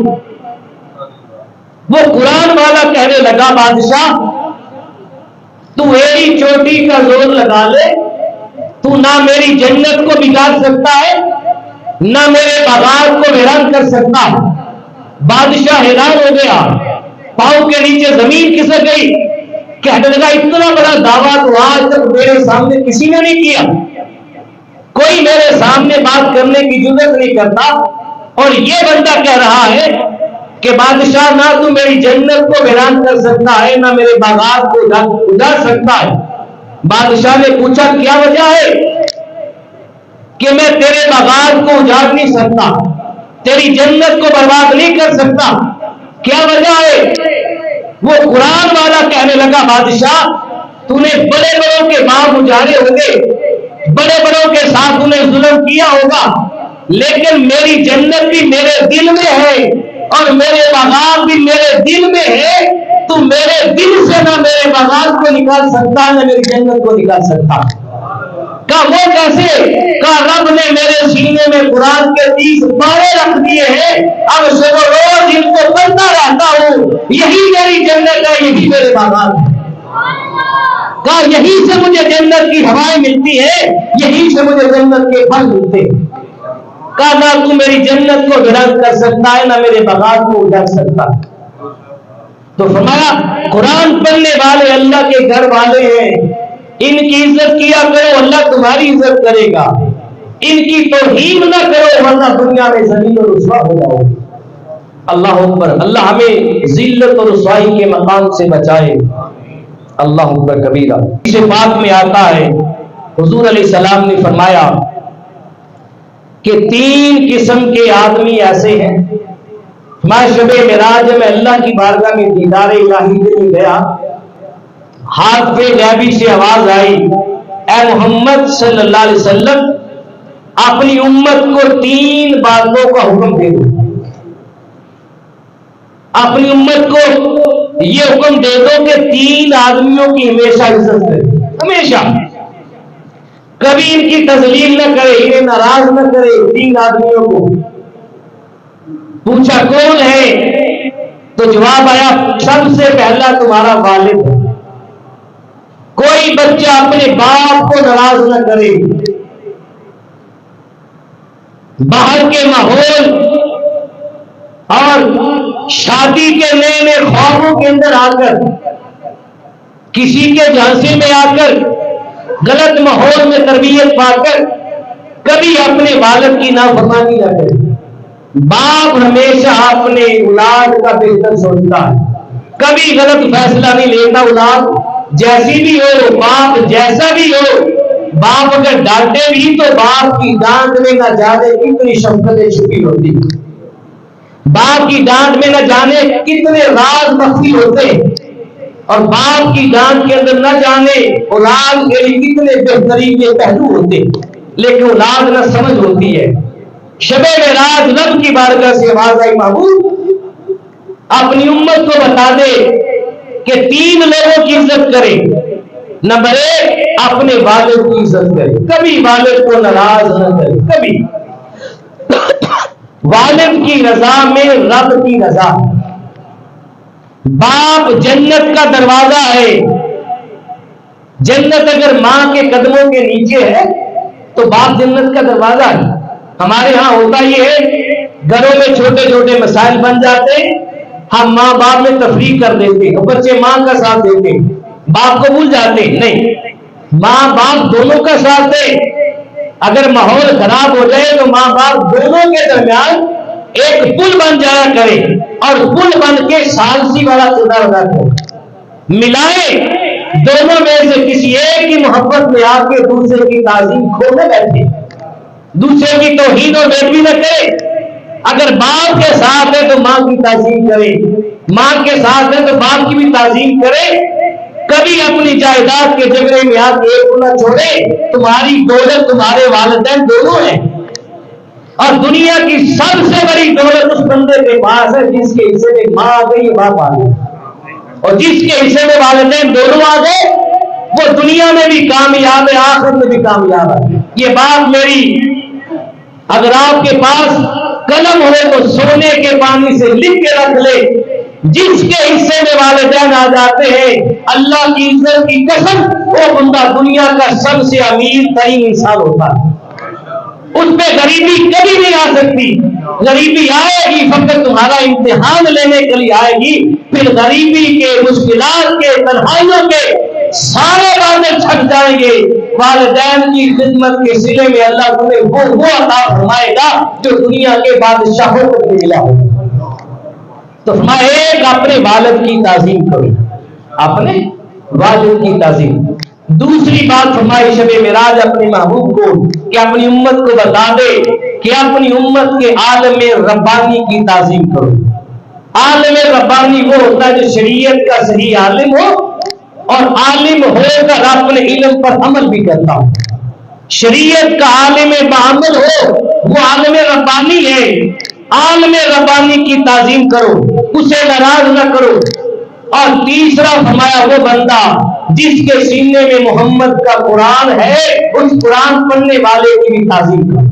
وہ قرآن والا کہنے لگا بادشاہ تو ایڑی چوٹی کا زور لگا لے، تو نہ میری جنت کو بگاڑ سکتا ہے نہ میرے باغات کو ویران کر سکتا ہے۔ بادشاہ حیران ہو گیا، پاؤں کے نیچے زمین کھسک گئی، کہنے لگا اتنا بڑا دعویٰ تو آج تک میرے سامنے کسی نے نہیں کیا، کوئی میرے سامنے بات کرنے کی جرات نہیں کرتا، اور یہ بندہ کہہ رہا ہے کہ بادشاہ نہ تو میری جنت کو ویران کر سکتا ہے نہ میرے باغات کو اجاڑ سکتا ہے۔ بادشاہ نے پوچھا کیا وجہ ہے کہ میں تیرے باغات کو اجاڑ نہیں سکتا، تیری جنت کو برباد نہیں کر سکتا، کیا وجہ ہے؟ وہ قرآن والا کہنے لگا بادشاہ تو نے بڑے بڑوں کے باغ اجاڑے ہوں گے، بڑے بڑوں کے ساتھ تو نے ظلم کیا ہوگا، لیکن میری جنت بھی میرے دل میں ہے اور میرے باغات بھی میرے دل میں ہے، تو میرے دل سے نہ میرے باغات کو نکال سکتا نہ میری جنت کو نکال سکتا۔ کہا وہ کیسے؟ کہا رب نے میرے سینے میں قرآن کے 30 پارے رکھ دیے ہیں، اب سے وہ روز ان کو پڑھتا رہتا ہوں، یہی میری جنت ہے، یہی میرے باغات ہے۔ کہا یہی سے مجھے جنت کی ہوائیں ملتی ہے، یہی سے مجھے جنت کے پھل ملتے ہیں۔ کہا نہ تو میری جنت کو ویران کر سکتا ہے نہ میرے باغات کو اجاڑ سکتا۔ تو فرمایا قرآن پڑھنے والے اللہ کے گھر والے ہیں، ان کی عزت کیا کرو اللہ تمہاری عزت کرے گا، ان کی توہین نہ کرو ورنہ دنیا میں ذلیل و رسوا ہو جاؤ گے۔ اللہ اکبر، اللہ ہمیں ذلت اور رسوائی کے مقام سے بچائے۔ اللہ اکبر کبیرہ۔ اس بات میں آتا ہے حضور علیہ السلام نے فرمایا کہ 3 قسم کے آدمی ایسے ہیں۔ میں شب معراج میں اللہ کی بارگاہ میں دیدار الہی کے لیے گیا، ہاتھ پہ غیبی سے آواز آئی، اے محمد صلی اللہ علیہ وسلم اپنی امت کو 3 باتوں کا حکم دے دو، اپنی امت کو یہ حکم دے دو کہ 3 آدمیوں کی ہمیشہ عزت کرے، ہمیشہ کبھی ان کی تذلیل نہ کرے، انہیں ناراض نہ کرے۔ 3 آدمیوں کو پوچھا کون ہے؟ تو جواب آیا سب سے پہلا تمہارا والد ہے، کوئی بچہ اپنے باپ کو ناراض نہ کرے۔ باہر کے ماحول اور شادی کے نئے نئے خوابوں کے اندر آ کر، کسی کے جھانسے میں آ کر، غلط ماحول میں تربیت پا کر کبھی اپنے والد کی نافرمانی نہ کرے۔ باپ ہمیشہ اپنے اولاد کا بہتر سوچتا ہے، کبھی غلط فیصلہ نہیں لیتا۔ اولاد جیسی بھی ہو، باپ جیسا بھی ہو، باپ اگر ڈانٹے بھی تو باپ کی ڈانٹ میں نہ جانے کتنی شفقتیں چھپی ہوتی، باپ کی ڈانٹ میں نہ جانے کتنے راز مخفی ہوتے، اور باپ کی ڈانٹ کے اندر نہ جانے اولاد کے لیے کتنے بہترین کے پہلو ہوتے، لیکن اولاد نہ سمجھ ہوتی ہے۔ شب معراج رب کی بارگاہ سے آواز آئی، محبوب اپنی امت کو بتا دے کہ 3 لوگوں کی عزت کرے۔ نمبر 1 اپنے والد کی عزت کرے، کبھی والد کو ناراض نہ کرے، کبھی۔ والد کی رضا میں رب کی رضا۔ باپ جنت کا دروازہ ہے، جنت اگر ماں کے قدموں کے نیچے ہے تو باپ جنت کا دروازہ ہے۔ ہمارے ہاں ہوتا یہ ہے، گھروں میں چھوٹے چھوٹے مسائل بن جاتے، ہم ماں باپ میں تفریق کر دیتے، بچے ماں کا ساتھ دیتے، باپ کو بھول جاتے۔ نہیں، ماں باپ دونوں کا ساتھ دے۔ اگر ماحول خراب ہو جائے تو ماں باپ دونوں کے درمیان ایک پل بن جایا کرے، اور پل بن کے ثالثی والا کردار ادا کرے، ملائے دونوں میں سے کسی ایک کی محبت میں آ کے دوسرے کی تعظیم کھونے بیٹھے، دوسرے کی توہین و بےادبی نہ کرے۔ اگر باپ کے ساتھ ہے تو ماں کی تعظیم کرے، ماں کے ساتھ ہے تو باپ کی بھی تعظیم کرے۔ کبھی اپنی جائیداد کے جھگڑے میں آ کے ایک کو نہ چھوڑے۔ تمہاری دولت تمہارے والدین دونوں ہیں، اور دنیا کی سب سے بڑی دولت اس بندے کے پاس ہے جس کے حصے میں ماں آ گئی، باپ آ گئی، اور جس کے حصے میں والدین دونوں آ گئے وہ دنیا میں بھی کامیاب ہے، آخرت میں بھی کامیاب ہے۔ یہ بات میری اگر آپ کے پاس قلم ہو تو سونے کے پانی سے لکھ کے رکھ لے، جس کے حصے میں والدین آ جاتے ہیں اللہ کی عزت کی قسم وہ بندہ دنیا کا سب سے امیر ترین انسان ہوتا ہے، اس پہ غریبی کبھی نہیں آ سکتی۔ غریبی آئے گی فقط تمہارا امتحان لینے کے لیے آئے گی، پھر غریبی کے، مشکلات کے، تنہائیوں کے سارے وعدے چھٹ جائیں گے۔ والدین کی خدمت کے صلے میں اللہ تمہیں وہ عطا فرمائے گا جو دنیا کے بادشاہوں کو نہیں ملا ہو۔ تو فرمایا ایک اپنے والد کی تعظیم کرو، اپنے والد کی تعظیم۔ دوسری بات فرمائی شب معراج اپنے محبوب کو کہ اپنی امت کو بتا دے کہ اپنی امت کے عالم ربانی کی تعظیم کرو۔ عالم ربانی وہ ہوتا ہے جو شریعت کا صحیح عالم ہو اور عالم ہو کر اپنے علم پر عمل بھی کرتا ہو۔ شریعت کا عالم بعمل ہو وہ عالم ربانی ہے۔ عالم ربانی کی تعظیم کرو، اسے ناراض نہ کرو۔ اور تیسرا فرمایا وہ بندہ جس کے سینے میں محمد کا قرآن ہے اس قرآن پڑھنے والے کی بھی تعظیم کرو۔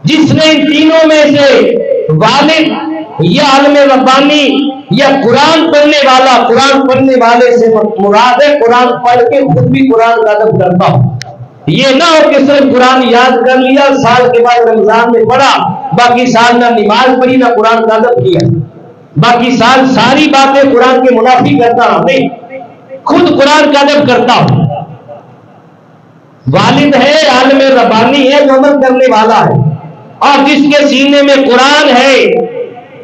جس نے ان تینوں میں سے والد یا عالم ربانی یا قرآن پڑھنے والا، قرآن پڑھنے والے سے مراد ہے قرآن پڑھ کے خود بھی قرآن کا ادب کرتا ہو۔ یہ نہ ہو کہ صرف قرآن یاد کر لیا، سال کے بعد رمضان میں پڑھا، باقی سال نہ نماز پڑھی نہ قرآن کا ادب کیا، باقی سال ساری باتیں قرآن کے منافی کرتا رہا۔ نہیں، خود قرآن کا ادب کرتا ہو۔ والد ہے، عالم ربانی ہے، جو عمل کرنے والا ہے، اور جس کے سینے میں قرآن ہے۔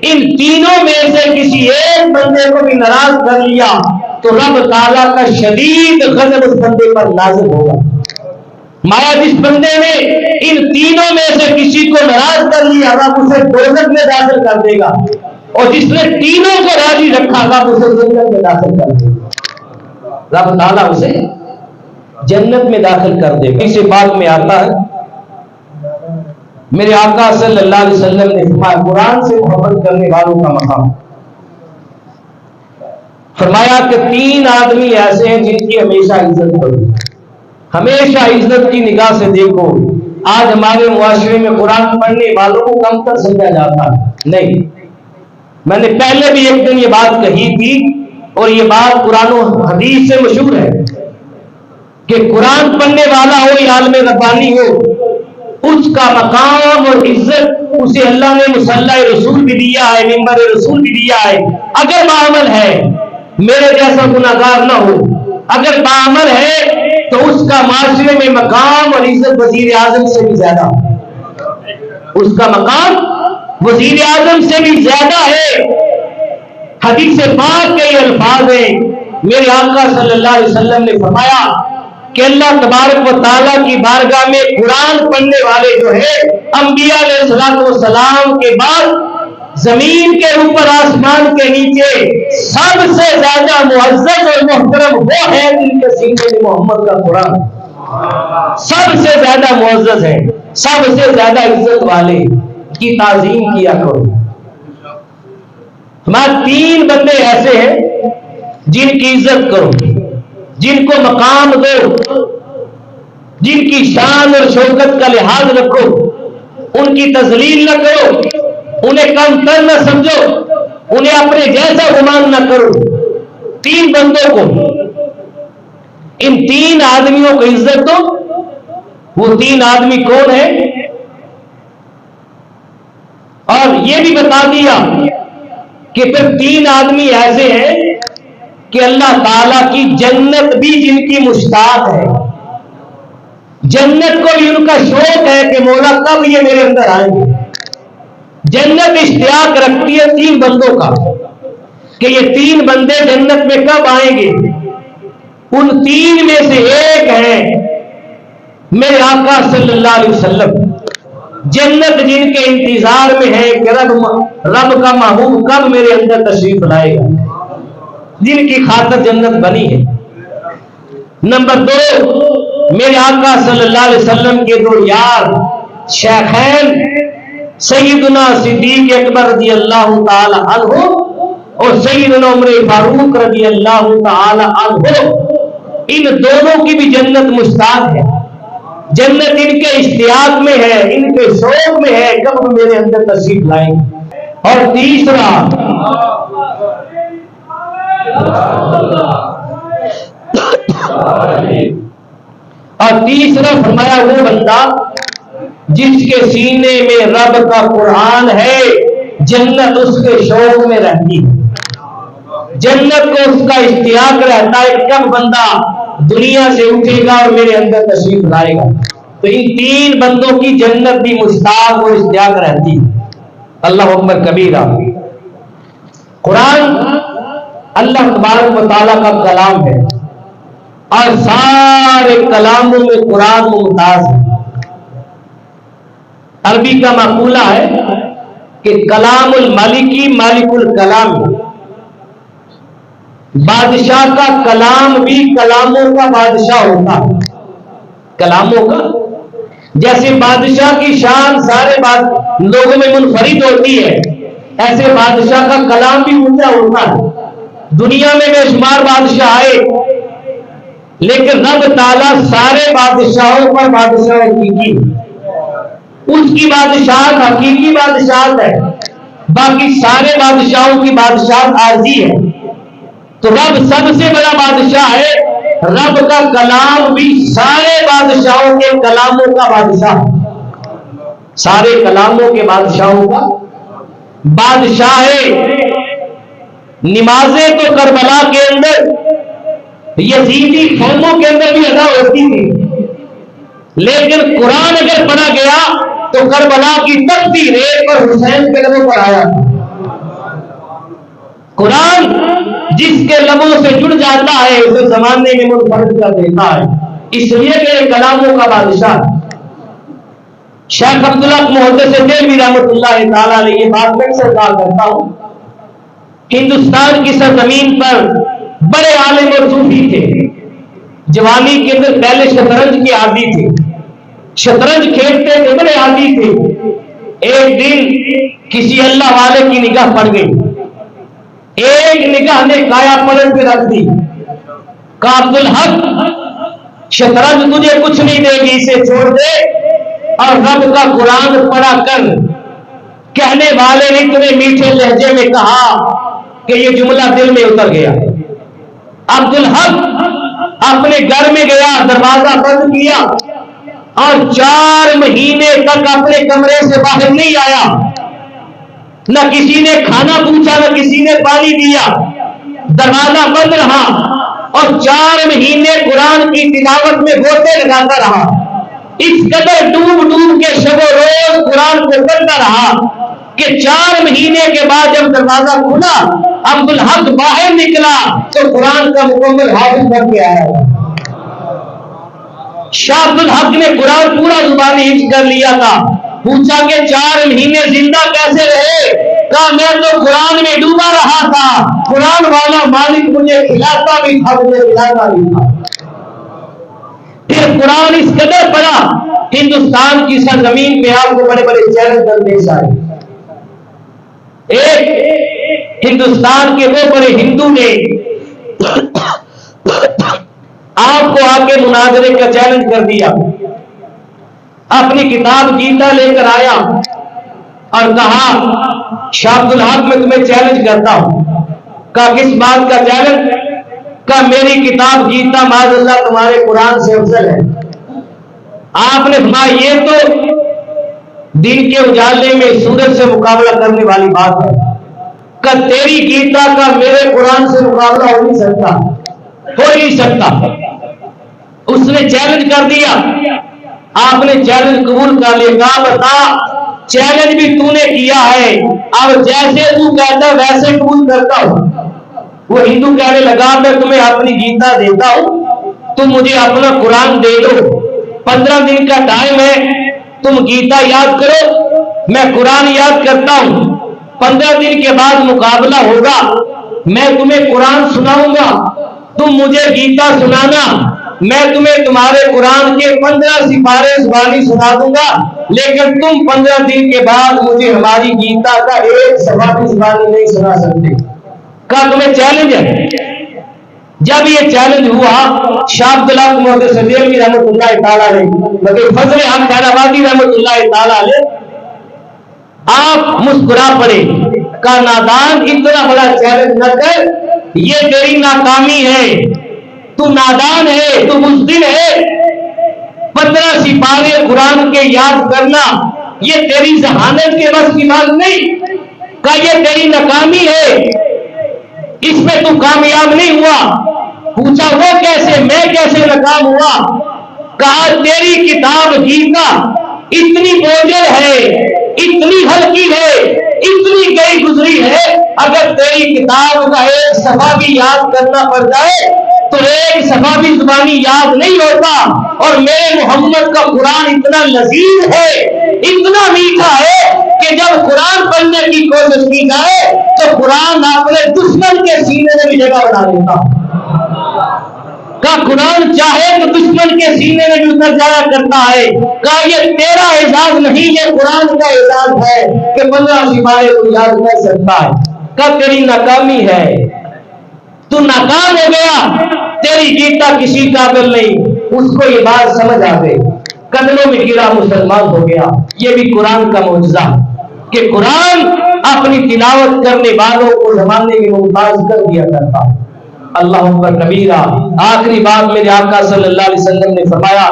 ان تینوں میں سے کسی ایک بندے کو بھی ناراض کر لیا تو رب تعالیٰ کا شدید غضب اس بندے پر نازل ہوگا۔ مایا جس بندے نے ان تینوں میں سے کسی کو ناراض کر لیا رب اسے دوزخ میں داخل کر دے گا، اور جس نے تینوں کو راضی رکھا رب اسے جنت میں داخل کر دے گا۔ رب تعالیٰ اسے جنت میں داخل کر دے گا۔ اسی بات میں آتا ہے میرے آقا صلی اللہ علیہ وسلم نے فرمایا قرآن سے محبت کرنے والوں کا مقام، فرمایا کہ تین آدمی ایسے ہیں جن کی ہمیشہ عزت کرو، ہمیشہ عزت کی نگاہ سے دیکھو۔ آج ہمارے معاشرے میں قرآن پڑھنے والوں کو کم تر سمجھا جاتا ہے، نہیں۔ میں نے پہلے بھی ایک دن یہ بات کہی تھی اور یہ بات قرآن و حدیث سے مشہور ہے کہ قرآن پڑھنے والا ہو یا عالم ربانی ہو، اس کا مقام اور عزت اسے اللہ نے مصلی رسول بھی دیا ہے، ممبر رسول بھی دیا ہے۔ اگر بعمل ہے، میرے جیسا گناہگار نہ ہو، اگر بعمل ہے تو اس کا معاشرے میں مقام اور عزت وزیر اعظم سے بھی زیادہ، اس کا مقام وزیر اعظم سے بھی زیادہ ہے۔ حدیث پاک کے یہ الفاظ ہیں، میرے آقا صلی اللہ علیہ وسلم نے فرمایا کہ اللہ تبارک و تعالیٰ کی بارگاہ میں قرآن پڑھنے والے جو ہے انبیاء علیہ السلام کے بعد زمین کے اوپر آسمان کے نیچے سب سے زیادہ معزز اور محترم وہ ہے جن کے سینے میں محمد کا قرآن سب سے زیادہ معزز ہے، سب سے زیادہ عزت والے کی تعظیم کیا کرو۔ ہمارے تین بندے ایسے ہیں جن کی عزت کرو، جن کو مقام دو، جن کی شان اور شوکت کا لحاظ رکھو، ان کی تذلیل نہ کرو، انہیں کم تر نہ سمجھو، انہیں اپنے جیسا گمان نہ کرو۔ تین بندوں کو، ان تین آدمیوں کو عزت دو۔ وہ تین آدمی کون ہے؟ اور یہ بھی بتا دیا کہ پھر تین آدمی ایسے ہیں کہ اللہ تعالیٰ کی جنت بھی جن کی مشتاق ہے، جنت کو بھی ان کا شوق ہے کہ مولا کب یہ میرے اندر آئیں گے۔ جنت اشتیاق رکھتی ہے تین بندوں کا کہ یہ تین بندے جنت میں کب آئیں گے۔ ان تین میں سے ایک ہے میرے آقا صلی اللہ علیہ وسلم، جنت جن کے انتظار میں ہے کہ رب کا محبوب کب میرے اندر تشریف لائے گا، جن کی خاطر جنت بنی ہے۔ نمبر دو، میرے آقا صلی اللہ علیہ وسلم کے دو یار شیخین سیدنا صدیق اکبر رضی اللہ تعالی عنہ اور سیدنا عمر فاروق رضی اللہ تعالی عنہ، ان دونوں کی بھی جنت مشتاق ہے۔ جنت ان کے اشتیاق میں ہے، ان کے شوق میں ہے، کب میرے اندر تشریف لائیں گے۔ اور تیسرا فرمایا وہ بندہ جس کے سینے میں رب کا قرآن ہے، جنت اس کے شوق میں رہتی ہے، جنت کو اس کا اشتیاق رہتا ہے، کب بندہ دنیا سے اٹھے گا اور میرے اندر تشریف لائے گا۔ تو ان تین بندوں کی جنت بھی مشتاق اور اشتیاق رہتی ہے۔ اللہ اکبر کبیرہ۔ قرآن اللہ تبارک و تعالیٰ کا کلام ہے، اور سارے کلاموں میں قرآن ممتاز ہے۔ عربی کا مقولہ ہے کہ کلام الملکی مالک الکلام، بادشاہ کا کلام بھی کلاموں کا بادشاہ ہوتا ہے۔ کلاموں کا، جیسے بادشاہ کی شان سارے لوگوں میں منفرد ہوتی ہے، ایسے بادشاہ کا کلام بھی اونچا ہوتا ہے۔ دنیا میں بے شمار بادشاہ آئے، لیکن رب تعالیٰ سارے بادشاہوں پر بادشاہ حقیقی، اس کی بادشاہت حقیقی بادشاہت ہے، باقی سارے بادشاہوں کی بادشاہت عارضی ہے۔ تو رب سب سے بڑا بادشاہ ہے، رب کا کلام بھی سارے بادشاہوں کے کلاموں کا بادشاہ ہے، سارے کلاموں کے بادشاہوں کا بادشاہ ہے۔ نمازیں تو کربلا کے اندر یزیدی خیموں کے اندر بھی ادا ہوتی تھی، لیکن قرآن اگر پڑھا گیا تو کربلا کی تپتی ریت پر حسین کے لبوں پر آیا۔ قرآن جس کے لبوں سے جڑ جاتا ہے اسے زمانے میں منفرد کر دیتا ہے، اس لیے کہ کلاموں کا بادشاہ۔ شیخ عبداللہ محدث دہلوی رحمۃ اللہ تعالیٰ علیہ یہ بات میں اکثر کہا کرتا ہوں، ہندوستان کی سرزمین پر بڑے عالم اور صوفی تھے، جوانی کے اندر پہلے شطرنج کی عادی تھے، شطرنج کھیلتے تھے، بڑے عادی تھے۔ ایک دن کسی اللہ والے کی نگاہ پڑ گئی، ایک نگاہ نے کایا پلٹ پہ رکھ دی، کہا عبدالحق شطرنج تجھے کچھ نہیں دے گی، اسے چھوڑ دے اور رب کا قرآن پڑھا کر۔ کہنے والے نے اتنے میٹھے لہجے میں کہا کہ یہ جملہ دل میں اتر گیا۔ عبدالحق اپنے گھر میں گیا، دروازہ بند کیا اور 4 مہینے تک اپنے کمرے سے باہر نہیں آیا، نہ کسی نے کھانا پوچھا، نہ کسی نے پانی دیا، دروازہ بند رہا اور 4 مہینے قرآن کی تلاوت میں گوتے لگاتا رہا۔ اس قدر ڈوب ڈوب کے شب و روز قرآن کو پڑھتا رہا کہ 4 مہینے کے بعد جب دروازہ کھلا، عبدالحق باہر نکلا تو قرآن کا مکمل حافظ بن کے آیا۔ شاہ عبدالحق نے قرآن پورا زبانی حفظ کر لیا تھا۔ پوچھا کہ 4 مہینے زندہ کیسے رہے؟ کہا میں تو قرآن میں ڈوبا رہا تھا، قرآن والا مالک مجھے کھلاتا بھی تھا، مجھے کھلاتا بھی تھا۔ پھر قرآن اس قدر پڑا، ہندوستان کی سرزمین پہ آپ کو بڑے بڑے چیلنج درپیش آئے۔ ایک ہندوستان کے وہ بڑے ہندو نے آپ کو آ کے مناظرے کا چیلنج کر دیا، اپنی کتاب گیتا لے کر آیا اور کہا شاہ عبدالحق میں تمہیں چیلنج کرتا ہوں۔ کہا کس بات کا چیلنج؟ کہا میری کتاب گیتا معاذ اللہ تمہارے قرآن سے افضل ہے۔ آپ نے فرمایا یہ تو دن کے اجالے میں سورج سے مقابلہ کرنے والی بات ہے، کہ تیری گیتا کا میرے قرآن سے مقابلہ ہو نہیں سکتا، ہو نہیں سکتا۔ اس نے چیلنج کر دیا، آپ نے چیلنج قبول کر لیا۔ کہا بتا چیلنج بھی تو نے کیا ہے، اب جیسے تو کہتا ویسے قبول کرتا ہوں۔ وہ ہندو کہنے لگا میں تمہیں اپنی گیتا دیتا ہوں، تم مجھے اپنا قرآن دے دو، 15 دن کا ٹائم ہے، تم گیتا یاد کرو، میں قرآن یاد کرتا ہوں، 15 دن کے بعد مقابلہ ہوگا، میں تمہیں قرآن سناؤں گا، تم مجھے گیتا سنانا، میں تمہیں تمہارے قرآن کے 15 سپارے زبانی سنا دوں گا، لیکن تم 15 دن کے بعد مجھے ہماری گیتا کا ایک صفحہ بھی زبانی نہیں سنا سکتے۔ کہا تمہیں چیلنج ہے۔ جب یہ چیلنج ہوا شاہ عبداللہ محدث دہلوی رحمۃ اللہ تعالی علیہ مگر فضل حق خیرآبادی رحمۃ اللہ تعالی علیہ آپ مسکرا پڑے کا نادان اتنا بڑا چیلنج نہ کر، یہ تیری ناکامی ہے، تو نادان ہے، تو بزدل ہے، 15 سپارے قرآن کے یاد کرنا یہ تیری ذہانت کے بس کی بات نہیں، کہ یہ تیری ناکامی ہے، اس میں تو کامیاب نہیں ہوا۔ پوچھا وہ کیسے، میں کیسے ناکام ہوا؟ کہا تیری کتاب گیتا اتنی بوجھل ہے، اتنی ہلکی ہے، اتنی گئی گزری ہے، اگر تیری کتاب کا ایک صفحہ بھی یاد کرنا پڑ جائے تو ایک صفحہ بھی زبانی یاد نہیں ہوتا۔ اور میرے محمد کا قرآن اتنا لذیذ ہے، اتنا میٹھا ہے کہ جب قرآن پڑھنے کی کوشش کی جائے تو قرآن اپنے دشمن کے سینے میں بھی جگہ بنا دیتا۔ کہ قرآن چاہے تو دشمن کے سینے میں بھی اتر جایا کرتا ہے۔ کہ یہ تیرا اعزاز نہیں، یہ قرآن کا اعزاز ہے کہ 15 سپارے کو یاد کر سکتا ہے۔ کہ تیری ناکامی ہے، تو ناکام ہو گیا، تیری گیتا کسی قابل نہیں۔ اس کو یہ بات سمجھ آ گئی، قدموں میں گرا، مسلمان ہو گیا۔ یہ بھی قرآن کا معجزہ کہ قرآن اپنی تلاوت کرنے والوں کو زمانے میں ممتاز کر دیا کرتا۔ اللہ اکبر کبیرہ۔ آخری بات میرے آقا صلی اللہ علیہ وسلم نے فرمایا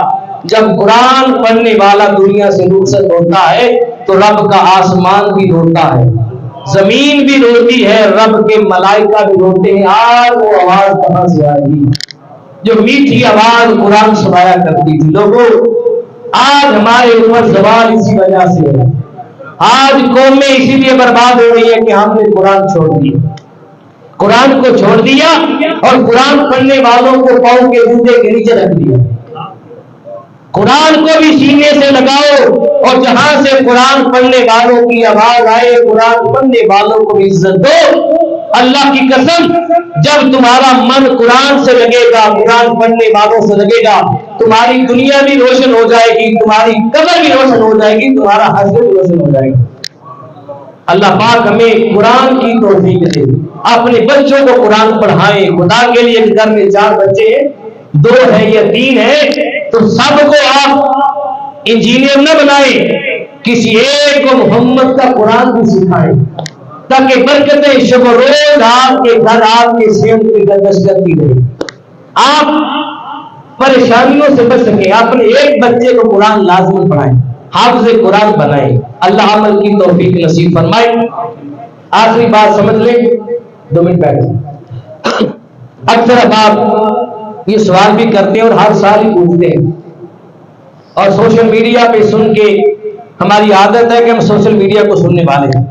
جب قرآن پڑھنے والا دنیا سے رخصت ہوتا ہے تو رب کا آسمان بھی روتا ہے، زمین بھی روتی ہے، رب کے ملائکہ بھی روتے ہیں۔ آج وہ آواز کہاں سے آئے گی جو میٹھی آواز قرآن سنایا کرتی تھی؟ لوگوں آج ہمارے اوپر زوال اسی وجہ سے ہے، آج قومیں اسی لیے برباد ہو رہی ہے کہ ہم نے قرآن چھوڑ دیا، قرآن کو چھوڑ دیا اور قرآن پڑھنے والوں کو پاؤں کے جوتے کے نیچے رکھ دیا۔ قرآن کو بھی سینے سے لگاؤ اور جہاں سے قرآن پڑھنے والوں کی آواز آئے قرآن پڑھنے والوں کو بھی عزت دو۔ اللہ کی قسم جب تمہارا من قرآن سے لگے گا، قرآن پڑھنے والوں سے لگے گا، تمہاری دنیا بھی روشن ہو جائے گی، تمہاری قبر بھی روشن ہو جائے گی، تمہارا حشر بھی روشن ہو جائے گا۔ اللہ پاک ہمیں قرآن کی توفیق دے، اپنے بچوں کو قرآن پڑھائیں۔ خدا کے لیے گھر میں 4 بچے ہیں، 2 ہے یا 3 ہے تو سب کو آپ انجینئر نہ بنائیں، کسی ایک کو محمد کا قرآن بھی سکھائیں تاکہ برکتیں شب و روز آپ کے گھر، آپ کے صحت کی گردش کرتی رہے، آپ پریشانیوں سے بچ سکیں۔ اپنے ایک بچے کو قرآن لازم پڑھائیں، حافظ قرآن بنائیں۔ اللہ عمل کی توفیق نصیب فرمائے۔ آخری بات سمجھ لیں، 2 منٹ بیٹھ۔ اکثر آپ یہ سوال بھی کرتے ہیں اور ہر سال ہی پوچھتے ہیں، اور سوشل میڈیا پہ سن کے ہماری عادت ہے کہ ہم سوشل میڈیا کو سننے والے ہیں۔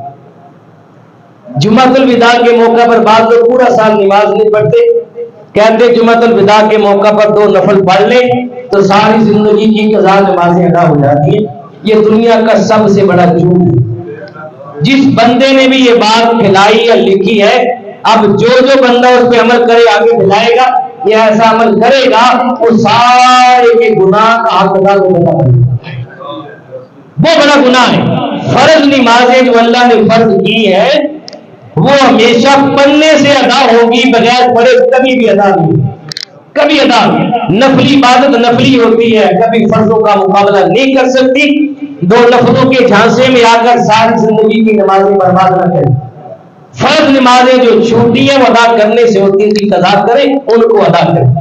جمعۃ الوداع کے موقع پر بعض لوگ پورا سال نماز نہیں پڑھتے، کہتے جمعۃ الوداع کے موقع پر 2 نفل پڑھ لیں تو ساری زندگی کی قضا نمازیں ادا ہو جاتی ہیں۔ یہ دنیا کا سب سے بڑا جھوٹ ہے۔ جس بندے نے بھی یہ بات پھیلائی یا لکھی ہے، اب جو بندہ اس پہ عمل کرے آگے پھیلائے گا یا ایسا عمل کرے گا وہ سارے کے گناہ کا حقدار ہوگا۔ وہ بڑا گناہ ہے۔ فرض نمازیں جو اللہ نے فرض کی ہے وہ ہمیشہ پڑھنے سے ادا ہوگی، بغیر پڑھے کبھی بھی ادا نہیں، کبھی ادا نہیں۔ نفلی عبادت نفلی ہوتی ہے، کبھی فرضوں کا مقابلہ نہیں کر سکتی۔ 2 لفظوں کے جھانسے میں آ کر ساری زندگی کی نمازیں برباد نہ کریں۔ فرض نمازیں جو چھوٹی ہیں وہ ادا کرنے سے ہوتی ہیں، قضا کریں ان کو ادا کریں۔